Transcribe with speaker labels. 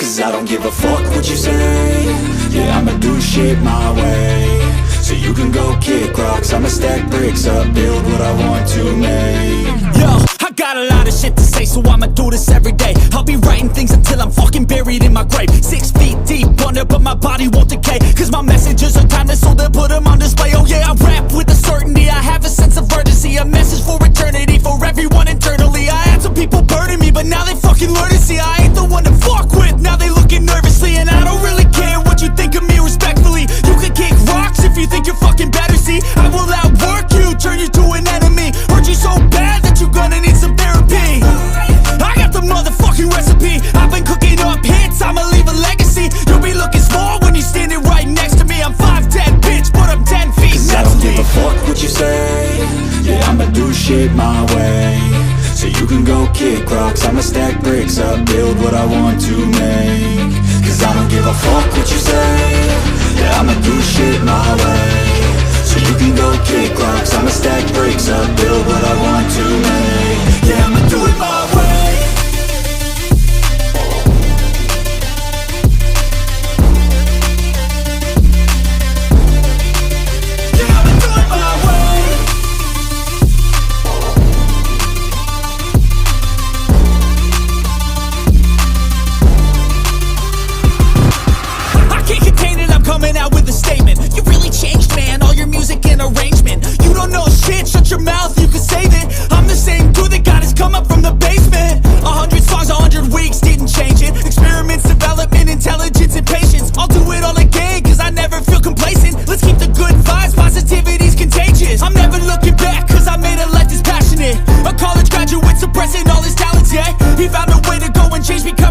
Speaker 1: Cause I don't give a fuck what you say. Yeah, I'ma do shit my way. So you can go kick rocks, I'ma stack bricks up, build what I want to make.
Speaker 2: Yo, I got a lot of shit to say, so I'ma do this every day. I'll be writing things until I'm fucking buried in my grave. 6 feet deep under, but my body won't decay. Cause my messages are timeless, so they'll put them on display. Oh yeah, I rap with a certainty, I have a sense of urgency. A message for eternity, for everyone internally. I had some people burning me, but now they fucking learn to see I ain't the one to fuck with, now they looking nervously. And I don't really care what you think of me, respectfully. You can kick rocks if you think you're fucking better, see. I will outwork you, turn you to an enemy. Hurt you so bad that you're gonna need some therapy. I got the motherfucking recipe, I've been cooking up hits, I'ma leave a legacy. You'll be looking small when you're standing right next to me. I'm 5'10", bitch, but I'm 10 feet.
Speaker 1: Cause I don't give a fuck what you say. Yeah, I'ma do shit my way. So you can go kick rocks, I'ma stack bricks up, build what I want to make. Cause I don't give a fuck what you say. Yeah, I'ma do shit my way. So you can go kick rocks, I'ma stack bricks up, build what I want to make. Yeah, I'ma do it my way.
Speaker 2: Coming out with a statement. You really changed, man, all your music and arrangement. You don't know shit, shut your mouth, you can save it. I'm the same dude that got his come up from the basement. 100 songs, 100 weeks, didn't change it. Experiments, development, intelligence, and patience. I'll do it all again, cause I never feel complacent. Let's keep the good vibes, positivity's contagious. I'm never looking back, cause I made a life that's passionate. A college graduate suppressing all his talents, yeah. He found a way to go and change because